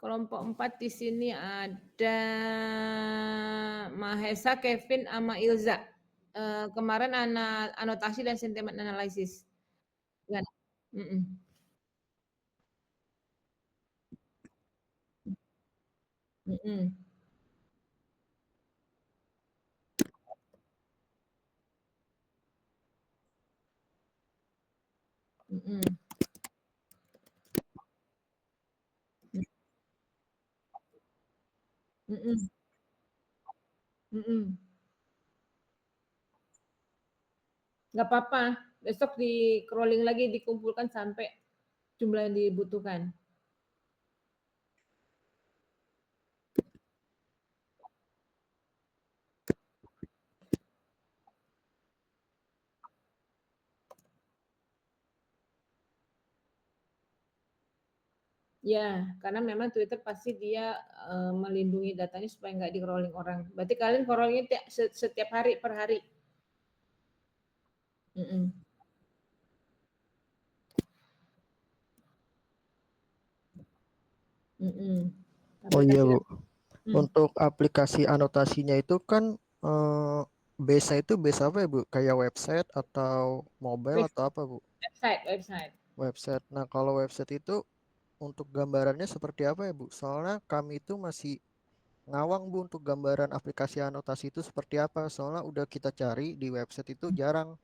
Kelompok 4 di sini ada Mahesa, Kevin, sama Ilza. Kemarin anotasi dan sentiment analysis. Kan? Nggak apa-apa, besok di crawling lagi, dikumpulkan sampai jumlah yang dibutuhkan. Ya, karena memang Twitter pasti dia melindungi datanya supaya nggak di-crawling orang. Berarti kalian crawlingnya setiap hari per hari. Oh iya Bu, untuk aplikasi anotasinya itu kan base-nya itu base apa ya Bu? Kayak website atau mobile atau apa Bu? Website. Website. Nah kalau website itu untuk gambarannya seperti apa ya Bu? Soalnya kami itu masih ngawang Bu untuk gambaran aplikasi anotasi itu seperti apa. Soalnya udah kita cari di website itu jarang.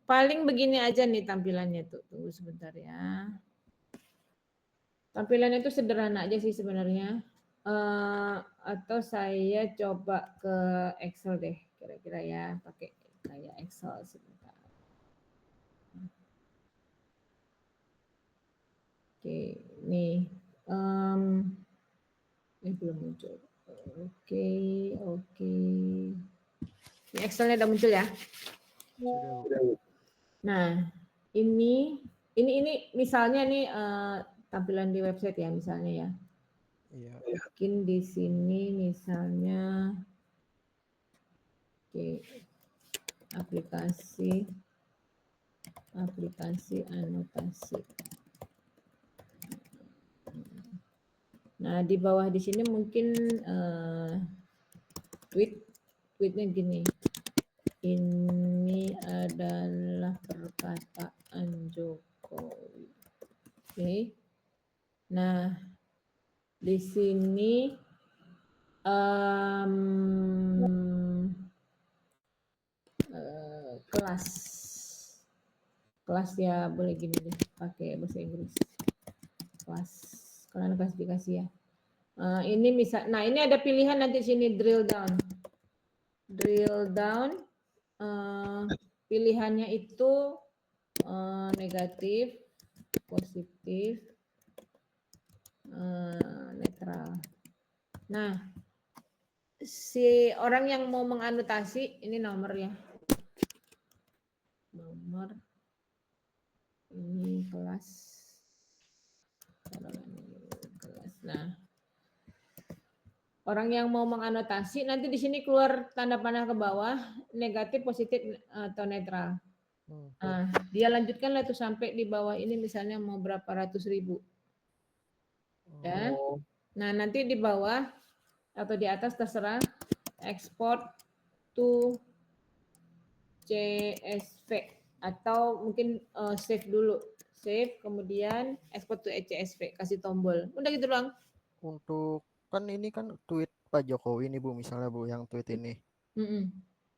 Paling begini aja nih tampilannya tuh. Tunggu sebentar ya. Tampilannya itu sederhana aja sih sebenarnya. Atau saya coba ke Excel deh, kira-kira ya, pakai kayak Excel sebentar. Oke, nih. Belum muncul. Oke. Ini Excelnya udah muncul ya. Sudah Bu. Nah, ini misalnya nih tampilan di website ya misalnya ya. Iya. Mungkin di sini misalnya aplikasi anotasi. Nah, di bawah di sini mungkin tweetnya gini. Ini adalah perkataan Jokowi. Oke. Nah, di sini kelas ya, boleh gini deh, pakai bahasa Inggris. Kelas, kalian klasifikasi ya. Ini nah ini ada pilihan nanti sini drill down. Pilihannya itu negatif, positif, netral. Nah, si orang yang mau menganotasi ini nomor ya. Nomor ini kelas. Nah, orang yang mau menganotasi nanti di sini keluar tanda panah ke bawah negatif, positif atau netral. Nah, dia lanjutkan itu sampai di bawah ini misalnya mau berapa ratus ribu. Ya. Nah, nanti di bawah atau di atas terserah export to CSV atau mungkin save dulu. Save kemudian export to CSV, kasih tombol. Udah gitu doang. Untuk kan ini kan tweet Pak Jokowi nih Bu, misalnya Bu yang tweet ini.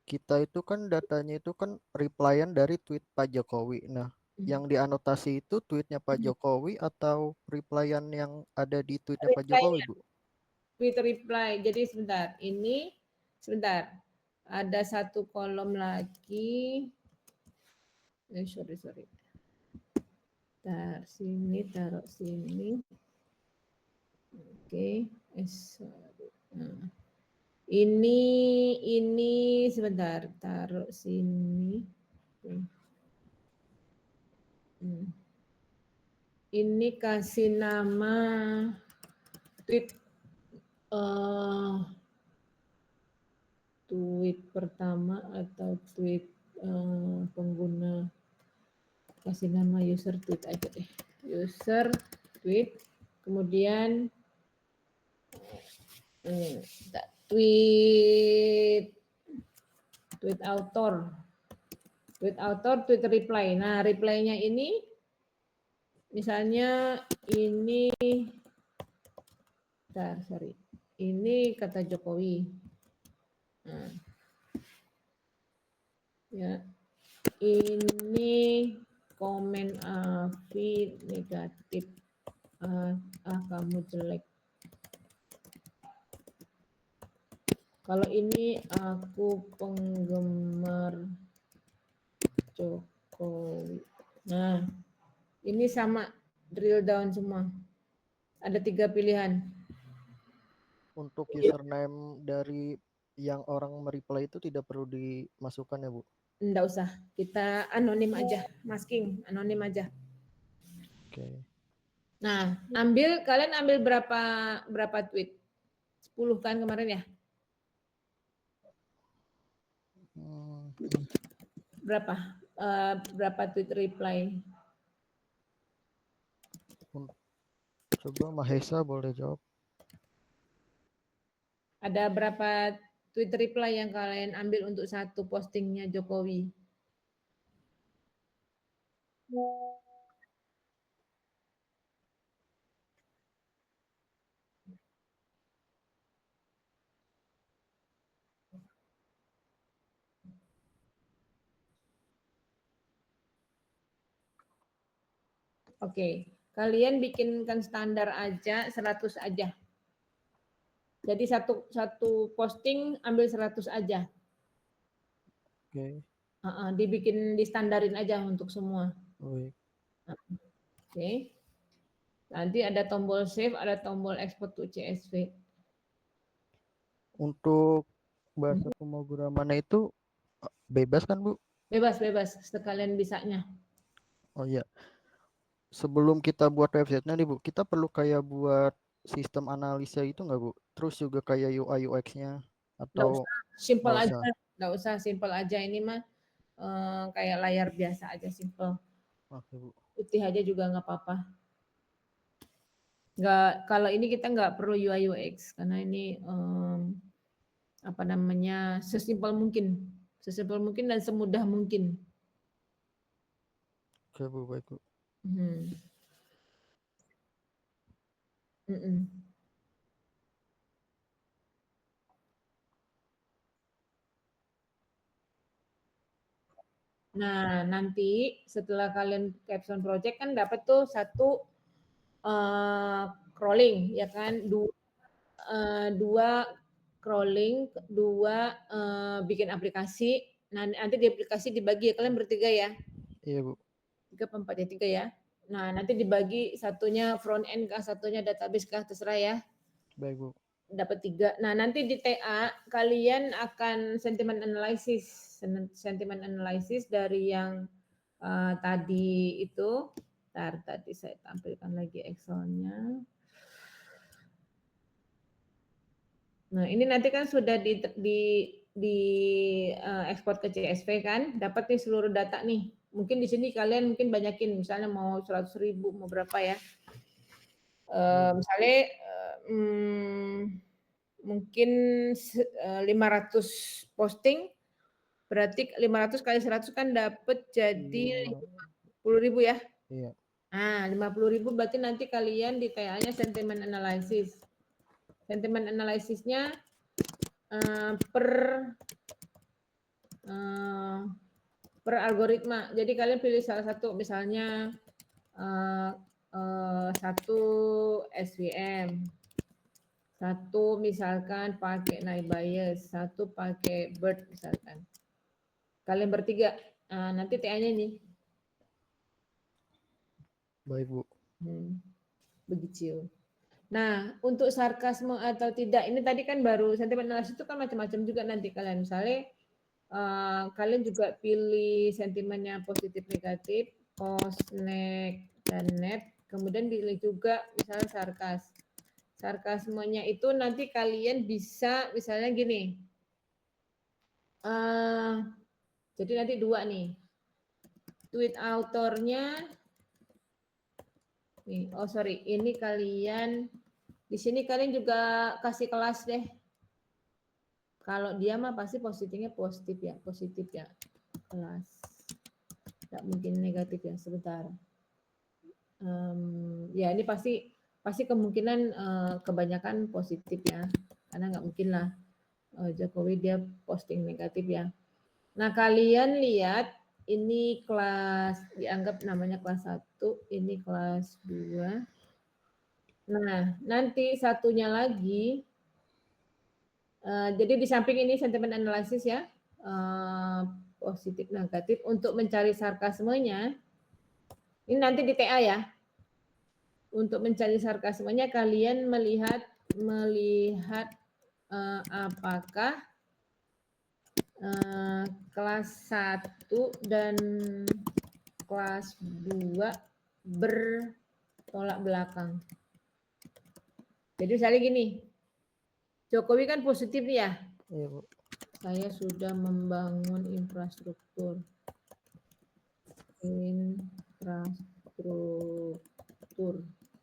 Kita itu kan datanya itu kan replyan dari tweet Pak Jokowi. Nah, yang dianotasi itu tweetnya Pak Jokowi atau replyan yang ada di tweetnya Pak Jokowi, Bu? Tweet reply. Jadi sebentar. Ada satu kolom lagi. Sorry. Taruh sini. Oke. Nah. Ini sebentar, taruh sini. Ini kasih nama tweet pertama atau tweet pengguna, kasih nama user tweet aja deh. User tweet Kemudian tweet author, tweet reply. Nah, reply-nya ini misalnya ini, ini kata Jokowi. Nah, ya, ini komen Afi negatif, kamu jelek. Kalau ini aku penggemar Jokowi. Nah, ini sama, drill down semua. Ada 3 pilihan. Untuk username dari yang orang mereply itu tidak perlu dimasukkan ya, Bu? Enggak usah, kita anonim aja, masking, anonim aja. Oke. Nah, kalian ambil berapa tweet? 10 kan kemarin ya? Berapa tweet reply? Coba Mahesa boleh jawab. Ada berapa tweet reply yang kalian ambil untuk satu postingnya Jokowi? Oke, kalian bikinkan standar aja 100 aja. Jadi satu posting ambil 100 aja. Oke. Dibikin distandarin aja untuk semua. Baik. Oke. Nanti ada tombol save, ada tombol export to CSV. Untuk bahasa pemrograman itu bebas kan, Bu? Bebas, sekalian bisanya. Oh iya. Sebelum kita buat websitenya nih, Bu, kita perlu kayak buat sistem analisa itu nggak, Bu? Terus juga kayak UI UX-nya atau Simple nggak aja, usah? nggak usah, simple aja ini mah kayak layar biasa aja, simple. Oke, Bu. Putih aja juga nggak apa-apa. Nggak, kalau ini kita nggak perlu UI UX karena ini apa namanya sesimpel mungkin dan semudah mungkin. Oke, Bu, baik, Bu. Nah, nanti setelah kalian capstone project kan dapat tuh satu crawling, ya kan? Dua crawling, dua bikin aplikasi. Nah, nanti di aplikasi dibagi ya, kalian bertiga ya? Iya, Bu. 3 apa 4 ya? 3 ya. Nah, nanti dibagi satunya front end kah, satunya database kah, terserah ya. Baik, Bu. Dapat 3. Nah, nanti di TA kalian akan sentiment analysis dari yang tadi itu. Tadi saya tampilkan lagi Excel-nya. Nah, ini nanti kan sudah di ekspor ke CSV kan, dapat nih seluruh data nih. Mungkin di sini kalian mungkin banyakin, misalnya mau 100.000, mau berapa ya. Misalnya mungkin 500 posting, berarti 500 kali 100 kan dapat jadi 50.000 ya. Iya. Nah, 50.000 berarti nanti kalian di TA-nya sentiment analysis. Sentiment analysisnya per algoritma. Jadi kalian pilih salah satu, misalnya satu SVM, satu misalkan pakai night bias, satu pakai BERT misalkan. Kalian bertiga, nanti TA-nya ini. Baik, Bu. Begitu. Nah, untuk sarkasme atau tidak, ini tadi kan baru sentiment analysis itu kan macam-macam juga nanti kalian. Misalnya kalian juga pilih sentimennya positif negatif, post, dan net, kemudian pilih juga misalnya sarkas. Sarkasmenya itu nanti kalian bisa misalnya gini. Jadi nanti 2 nih. Tweet autornya Nih, oh sorry, ini kalian di sini kalian juga kasih kelas deh. Kalau dia mah pasti positif ya, kelas. Tidak mungkin negatif ya, sebentar. Ya ini pasti kemungkinan kebanyakan positif ya, karena nggak mungkin lah Jokowi dia posting negatif ya. Nah kalian lihat ini kelas, dianggap namanya kelas 1, ini kelas 2. Nah nanti satunya lagi, jadi di samping ini sentimen analisis ya, positif negatif, untuk mencari sarkasmenya, ini nanti di TA ya. Untuk mencari sarkasmenya kalian melihat apakah kelas 1 dan kelas 2 bertolak belakang. Jadi misalnya gini, Jokowi kan positif ya. Iya, Bu. Saya sudah membangun infrastruktur.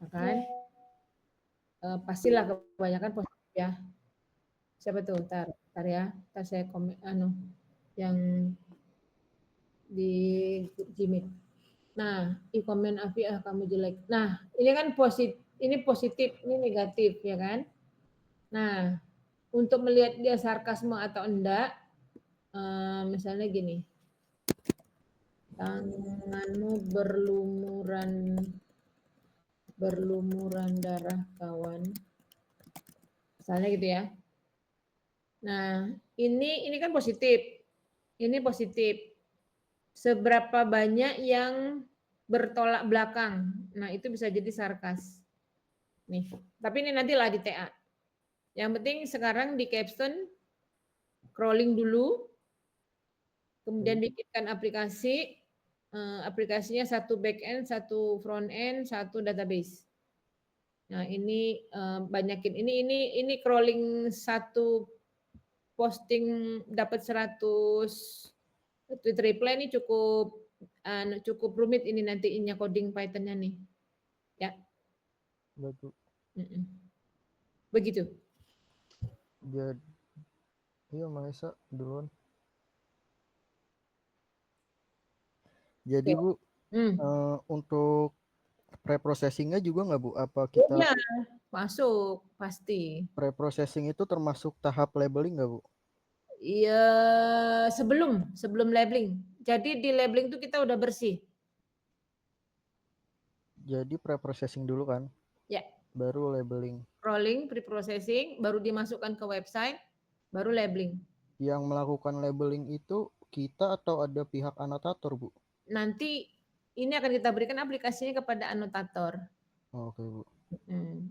Kan? Pastilah kebanyakan positif ya. Siapa tuh? Tar ya. Tar saya komen yang di Jimmy. Nah, komen Afi kamu jelek. Nah, ini kan positif, ini negatif ya kan? Nah, untuk melihat dia sarkasme atau enggak, misalnya gini, tanganmu berlumuran darah kawan, misalnya gitu ya. Nah, ini kan positif, seberapa banyak yang bertolak belakang. Nah, itu bisa jadi sarkas. Nih, tapi ini nantilah di TA. Yang penting sekarang di capstone crawling dulu, kemudian bikinkan aplikasi, aplikasinya satu back end, satu front end, satu database. Nah, ini banyakin ini crawling satu posting dapat 100 tweet reply ini cukup rumit ini nantinya coding Python-nya nih. Ya. Betul. Begitu. Jadi, iya Mahesa duluan. Jadi Bu, untuk preprocessingnya juga nggak Bu? Apa kita? Iya, masuk pasti. Preprocessing itu termasuk tahap labeling nggak Bu? Iya, sebelum labeling. Jadi di labeling itu kita udah bersih. Jadi preprocessing dulu kan? Ya. Baru labeling. Crawling, pre-processing, baru dimasukkan ke website, baru labeling. Yang melakukan labeling itu kita atau ada pihak anotator Bu? Nanti ini akan kita berikan aplikasinya kepada anotator. Oke Bu.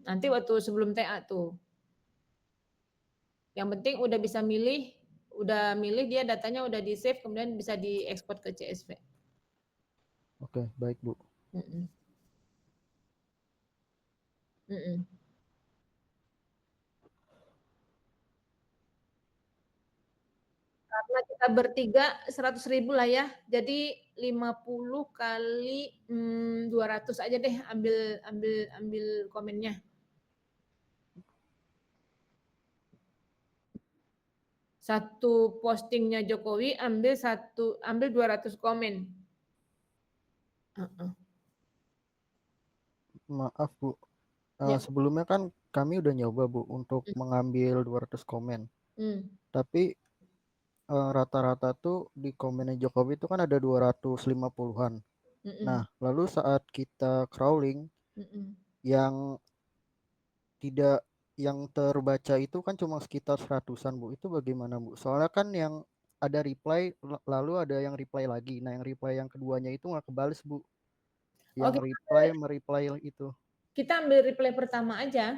Nanti waktu sebelum TA tuh. Yang penting udah milih dia datanya udah di save, kemudian bisa diekspor ke CSV. Oke, baik Bu. Karena kita bertiga 100.000 lah ya, jadi 50 kali 200 aja deh, ambil komennya. Satu postingnya Jokowi ambil 200 komen. Maaf Bu, sebelumnya kan kami udah nyoba Bu untuk mengambil 200 komen. Tapi rata-rata tuh di komennya Jokowi itu kan ada 250-an. Nah, lalu saat kita crawling yang terbaca itu kan cuma sekitar 100-an Bu. Itu bagaimana Bu? Soalnya kan yang ada reply lalu ada yang reply lagi. Nah, yang reply yang keduanya itu nggak kebales Bu. Yang reply itu. Kita ambil reply pertama aja.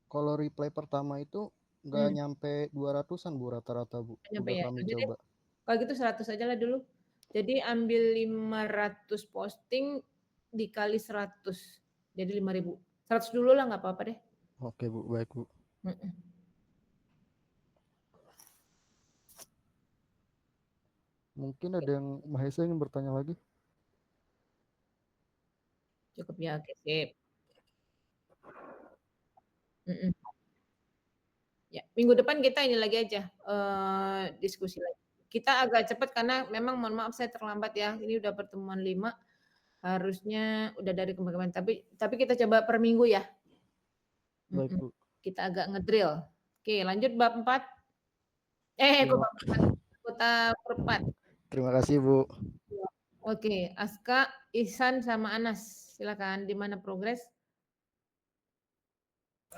Kalau reply pertama itu nggak nyampe 200-an Bu rata-rata Bu. Udah Ya. kami coba. Kalau gitu 100 aja lah dulu. Jadi ambil 500 posting dikali 100. Jadi 5.000. 100 dulu lah nggak apa-apa deh. Oke Bu, baik Bu. Mungkin ada yang Mahesa ingin bertanya lagi? Cukup ya, oke sip. Ya, minggu depan kita ini lagi aja, diskusi lagi. Kita agak cepat karena memang mohon maaf saya terlambat ya, ini udah pertemuan 5, harusnya udah dari kemarin, tapi kita coba per minggu ya. Baik, Bu. Kita agak ngedrill. Oke, lanjut bab 4. Kok bab 4, anggota per 4. Terima kasih, Bu. Oke, Aska, Ihsan, sama Anas. Silakan, di mana progres?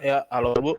Ya, halo Bu.